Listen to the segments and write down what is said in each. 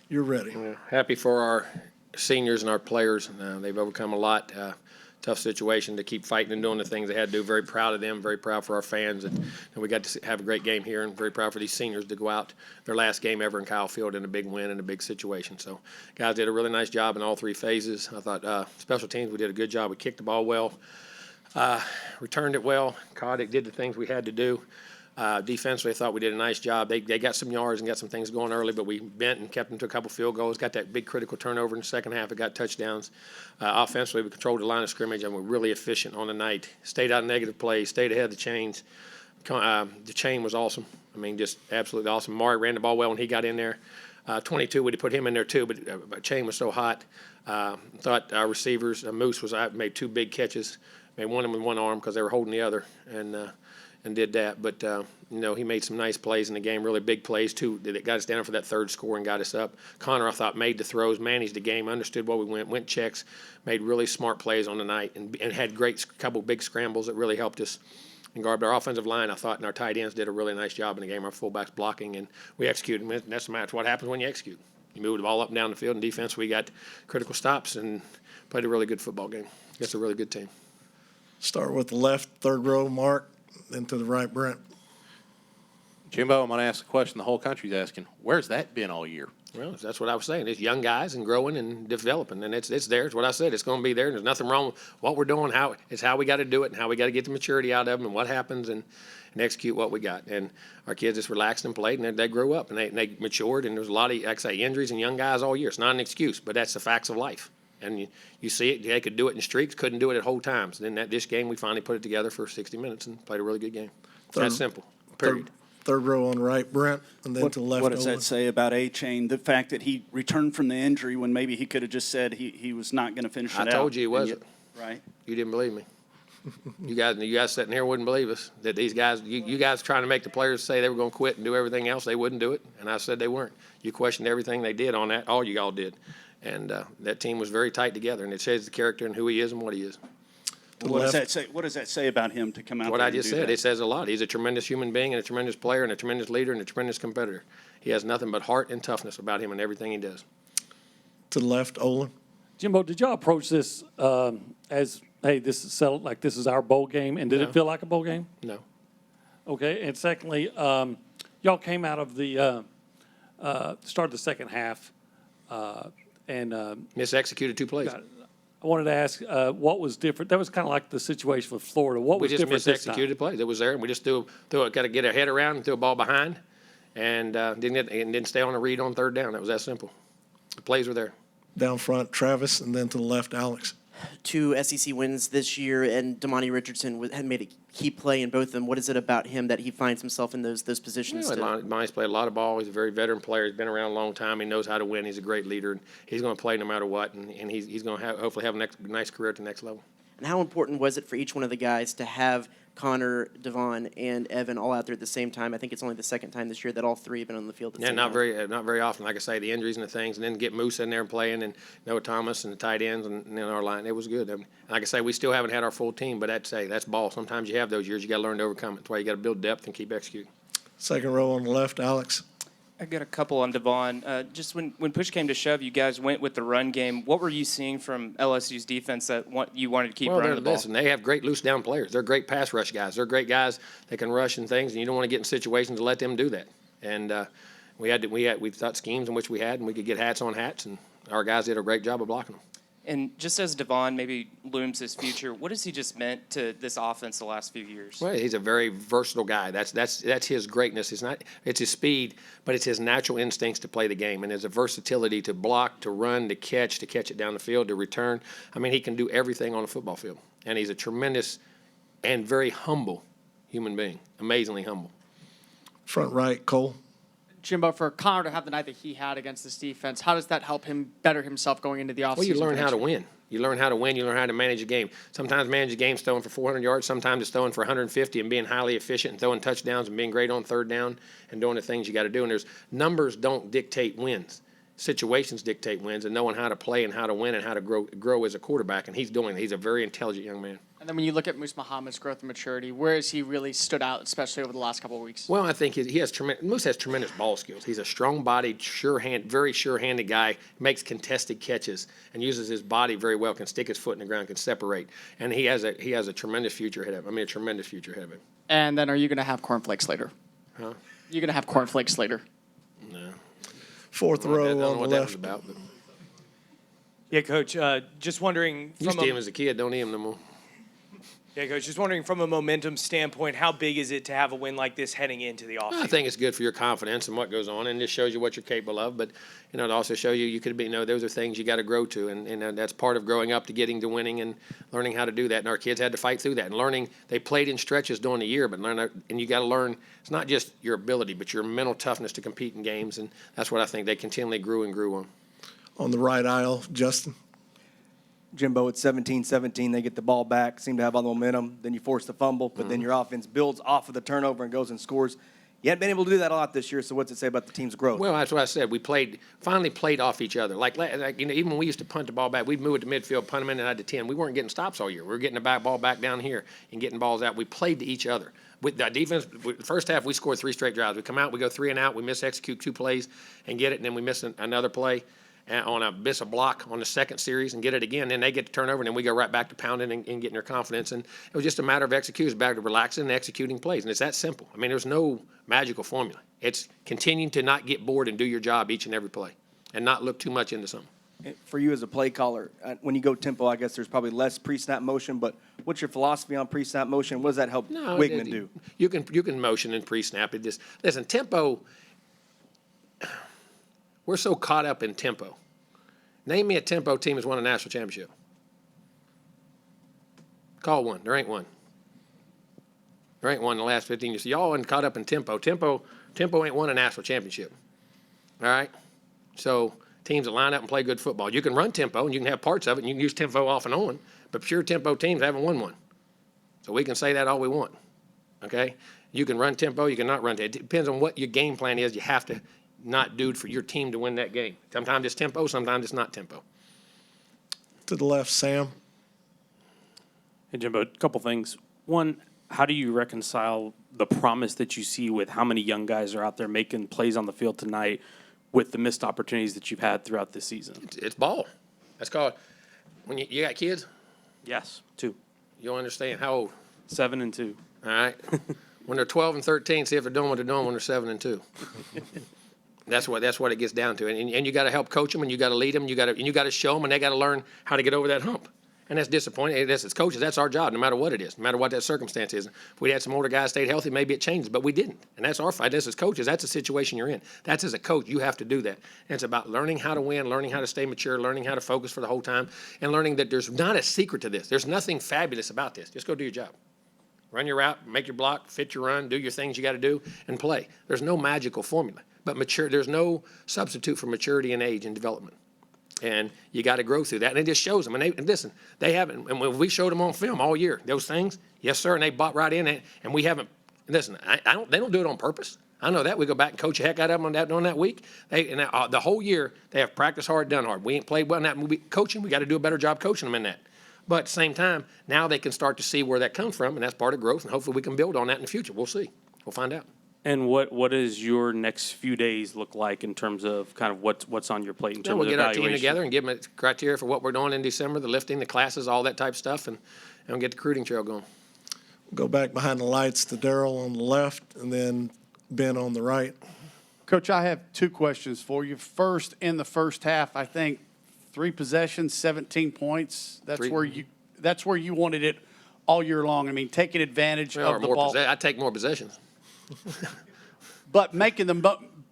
you're ready. Happy for our seniors and our players. They've overcome a lot. Tough situation to keep fighting and doing the things they had to do. Very proud of them. Very proud for our fans. And we got to have a great game here, and very proud for these seniors to go out their last game ever in Kyle Field in a big win and a big situation. So guys did a really nice job in all three phases. I thought special teams, we did a good job. We kicked the ball well, returned it well. Coddick did the things we had to do. Defensively, I thought we did a nice job. They got some yards and got some things going early, but we bent and kept them to a couple field goals. Got that big critical turnover in the second half. It got touchdowns. Offensively, we controlled the line of scrimmage, and we're really efficient on the night. Stayed out of negative plays, stayed ahead of the chains. The chain was awesome. I mean, just absolutely awesome. Mari ran the ball well when he got in there. 22, we'd put him in there too, but chain was so hot. Thought our receivers, Moose made two big catches. Made one of them with one arm because they were holding the other, and did that. But, he made some nice plays in the game, really big plays, too, that got us down for that third score and got us up. Connor, I thought, made the throws, managed the game, understood where we went checks, made really smart plays on the night, and had couple big scrambles that really helped us. And guard our offensive line, I thought, and our tight ends did a really nice job in the game, our fullbacks blocking, and we executed. And that's the match. What happens when you execute? You move the ball up and down the field. In defense, we got critical stops and played a really good football game. It's a really good team. Start with the left, third row, Mark, then to the right, Brent. Jimbo, I'm going to ask the question the whole country's asking. Where's that been all year? Well, that's what I was saying. It's young guys and growing and developing, and it's there. It's what I said. It's going to be there. There's nothing wrong with what we're doing. It's how we got to do it and how we got to get the maturity out of them and what happens and execute what we got. And our kids just relaxed and played, and they grew up, and they matured, and there's a lot of, like I say, injuries and young guys all year. It's not an excuse, but that's the facts of life. And you see it. They could do it in streaks, couldn't do it at whole times. And then this game, we finally put it together for 60 minutes and played a really good game. That's simple, period. Third row on the right, Brent, and then to the left. What does that say about A-Chain? The fact that he returned from the injury when maybe he could have just said he was not going to finish it out. I told you he wasn't. Right. You didn't believe me. You guys sitting here wouldn't believe us. That these guys, you guys trying to make the players say they were going to quit and do everything else. They wouldn't do it. And I said they weren't. You questioned everything they did on that. All you all did. And that team was very tight together, and it shows the character and who he is and what he is. What does that say? What does that say about him to come out? What there I just said, it says a lot. He's a tremendous human being and a tremendous player and a tremendous leader and a tremendous competitor. He has nothing but heart and toughness about him and everything he does. To the left, Olin. Jimbo, did y'all approach this as, hey, this is settled, like this is our bowl game, and did it feel like a bowl game? No. Okay, and secondly, y'all came out of the start of the second half and Misexecuted two plays. I wanted to ask what was different. That was kind of like the situation with Florida. What was different this time? We just misexecuted plays. It was there, and we just threw it, got to get our head around and threw a ball behind, and didn't stay on the read on third down. That was that simple. The plays were there. Down front, Travis, and then to the left, Alex. 2 SEC wins this year, and Damani Richardson had made a key play in both of them. What is it about him that he finds himself in those positions? Damani's played a lot of ball. He's a very veteran player. He's been around a long time. He knows how to win. He's a great leader, and he's going to play no matter what, and he's going to hopefully have a nice career at the next level. And how important was it for each one of the guys to have Connor, Devon, and Evan all out there at the same time? I think it's only the second time this year that all three have been on the field at the same time. Not very often. Like I say, the injuries and the things, and then get Moose in there and playing, and Noah Thomas and the tight ends and our line. It was good. I mean, like I say, we still haven't had our full team, but that's ball. Sometimes you have those years. You got to learn to overcome it. That's why you got to build depth and keep executing. Second row on the left, Alex. I got a couple on Devon. Just when push came to shove, you guys went with the run game. What were you seeing from LSU's defense that you wanted to keep running the ball? Listen, they have great loose down players. They're great pass rush guys. They're great guys that can rush and things, and you don't want to get in situations to let them do that. And we thought schemes in which we had, and we could get hats on hats, and our guys did a great job of blocking them. And just as Devon maybe looms his future, what has he just meant to this offense the last few years? Well, he's a very versatile guy. That's his greatness. It's his speed, but it's his natural instincts to play the game, and his versatility to block, to run, to catch it down the field, to return. I mean, he can do everything on a football field, and he's a tremendous and very humble human being, amazingly humble. Front right, Cole. Jimbo, for Connor to have the night that he had against this defense, how does that help him better himself going into the offseason? Well, you learn how to win. You learn how to win. You learn how to manage a game. Sometimes manage a game throwing for 400 yards. Sometimes it's throwing for 150 and being highly efficient and throwing touchdowns and being great on third down and doing the things you got to do. And numbers don't dictate wins. situations dictate wins, and knowing how to play and how to win and how to grow as a quarterback. And he's doing it. He's a very intelligent young man. And then when you look at Moose Muhammad's growth and maturity, where has he really stood out, especially over the last couple of weeks? Well, I think he has Moose has tremendous ball skills. He's a strong-bodied, very sure-handed guy. Makes contested catches and uses his body very well. Can stick his foot in the ground. Can separate. And he has a tremendous future ahead of him. I mean, a tremendous future ahead of him. And then are you going to have cornflakes later? Huh? You're going to have cornflakes later? No. Fourth I don't row know on the what that was left. about. But Yeah, Coach. Just wondering. used to him as a kid. Don't eat him no more. Yeah, Coach. Just wondering from a momentum standpoint, how big is it to have a win like this heading into the offseason? I think it's good for your confidence and what goes on, and this shows you what you're capable of. But it also show you could be, those are things you got to grow to, and that's part of growing up to getting to winning and learning how to do that. And our kids had to fight through that and learning. They played in stretches during the year, but and you got to learn. It's not just your ability, but your mental toughness to compete in games, and that's what I think they continually grew on. On the right aisle, Justin. Jimbo, it's 17-17. They get the ball back, seem to have all the momentum. Then you force the fumble, but then your offense builds off of the turnover and goes and scores. You haven't been able to do that a lot this year, so what's it say about the team's growth? Well, that's what I said. We finally played off each other. Like even when we used to punt the ball back, we'd move it to midfield, punt them in and out to 10. We weren't getting stops all year. We were getting the ball back down here and getting balls out. We played to each other. With the defense, the first half, we scored 3 straight drives. We come out, we go 3 and out, we execute 2 plays and get it, and then we miss another play miss a block on the second series and get it again. Then they get to turn over, and then we go right back to pounding and getting their confidence. And it was just a matter of execution, back to relaxing and executing plays. And it's that simple. I mean, there's no magical formula. It's continuing to not get bored and do your job each and every play and not look too much into something. For you as a play caller, when you go tempo, I guess there's probably less pre-snap motion, but what's your philosophy on pre-snap motion? What does that help Wigman do? You can motion and pre-snap. Listen, tempo, we're so caught up in tempo. Name me a tempo team that's won a national championship. Call one. There ain't one. There ain't one in the last 15 years. So y'all aren't caught up in tempo. Tempo ain't won a national championship. All right? So teams that line up and play good football. You can run tempo, and you can have parts of it, and you can use tempo off and on, but pure tempo teams haven't won one. So we can say that all we want. Okay? You can run tempo. You can not run tempo. It depends on what your game plan is. You have to not do for your team to win that game. Sometimes it's tempo, sometimes it's not tempo. To the left, Sam. Hey, Jimbo, a couple things. One, how do you reconcile the promise that you see with how many young guys are out there making plays on the field tonight with the missed opportunities that you've had throughout this season? It's ball. That's called, when you got kids, Yes, 2. you'll understand. How old? 7 and 2. All right? When they're 12 and 13, see if they're doing what they're doing when they're 7 and 2. That's what it gets down to, and you got to help coach them, and you got to lead them, and you got to show them, and they got to learn how to get over that hump. And that's disappointing. As coaches, that's our job, no matter what it is, no matter what that circumstance is. If we had some older guys stayed healthy, maybe it changes, but we didn't, and that's our fight. That's as coaches. That's the situation you're in. That's as a coach, you have to do that. And it's about learning how to win, learning how to stay mature, learning how to focus for the whole time, and learning that there's not a secret to this. There's nothing fabulous about this. Just go do your job. Run your route, make your block, fit your run, do your things you got to do, and play. There's no magical formula. But there's no substitute for maturity and age and development. And you got to grow through that. And it just shows them. And listen, they haven't. And when we showed them on film all year, those things, yes, sir, and they bought right in. And we haven't. Listen, they don't do it on purpose. I know that. We go back and coach the heck out of them on that week. The whole year, they have practiced hard, done hard. We ain't played well in that coaching. We got to do a better job coaching them in that. But at the same time, now they can start to see where that comes from, and that's part of growth. And hopefully we can build on that in the future. We'll see. We'll find out. And what does your next few days look like in terms of kind of what's on your plate in terms We'll of get our team evaluation? together and give them a criteria for what we're doing in December, the lifting, the classes, all that type of stuff, and we'll get the recruiting trail going. Go back behind the lights to Darryl on the left, and then Ben on the right. Coach, I have 2 questions for you. First, in the first half, I think 3 possessions, 17 points. That's where you wanted it all year long. I mean, taking advantage of the ball. I take more possessions. But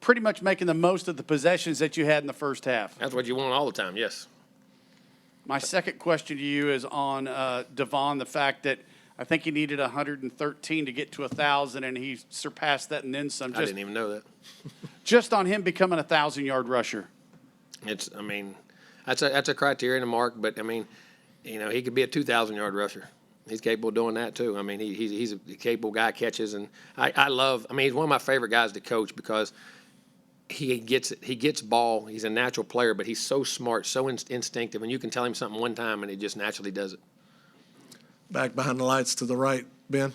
pretty much making the most of the possessions that you had in the first half. That's what you want all the time, yes. My second question to you is on Devon, the fact that I think he needed 113 to get to 1,000, and he surpassed that and then some. I didn't even know that. Just on him becoming a 1,000-yard rusher. That's a criteria and a mark, but, he could be a 2,000-yard rusher. He's capable of doing that too. He's a capable guy, catches, and he's one of my favorite guys to coach because he gets ball. He's a natural player, but he's so smart, so instinctive, and you can tell him something one time, and he just naturally does it. Back behind the lights to the right, Ben.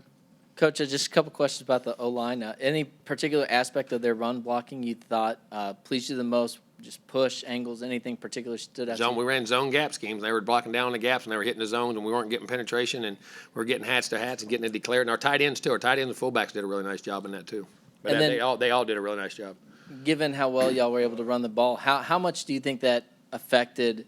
Coach, just a couple questions about the O-line. Any particular aspect of their run blocking you thought pleased you the most? Just push, angles, anything particular stood out to you? We ran zone gap schemes. They were blocking down the gaps, and they were hitting the zones, and we weren't getting penetration, and we were getting hats to hats and getting it declared. And our tight ends, too. Our tight ends and fullbacks did a really nice job in that, too. But And then- they all did a really nice job. Given how well y'all were able to run the ball, how much do you think that affected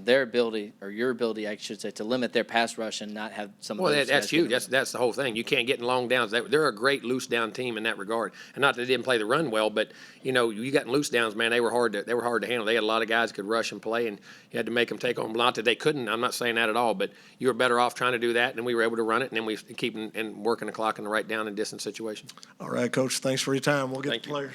their ability, or your ability, I should say, to limit their pass rush and not have some of Well, those that's guys huge. get That's the whole thing. You can't get in long downs. They're a great loose down team in that regard. And not that they didn't play the run well, but you got in loose downs, man. They were hard to handle. They had a lot of guys who could rush and play, and you had to make them take on. Not that they couldn't. I'm not saying that at all. But you were better off trying to do that, and we were able to run it, and then we keep and working the clock in the right down and distance situations. All right, Coach, thanks for your time. We'll get Thank the you. players.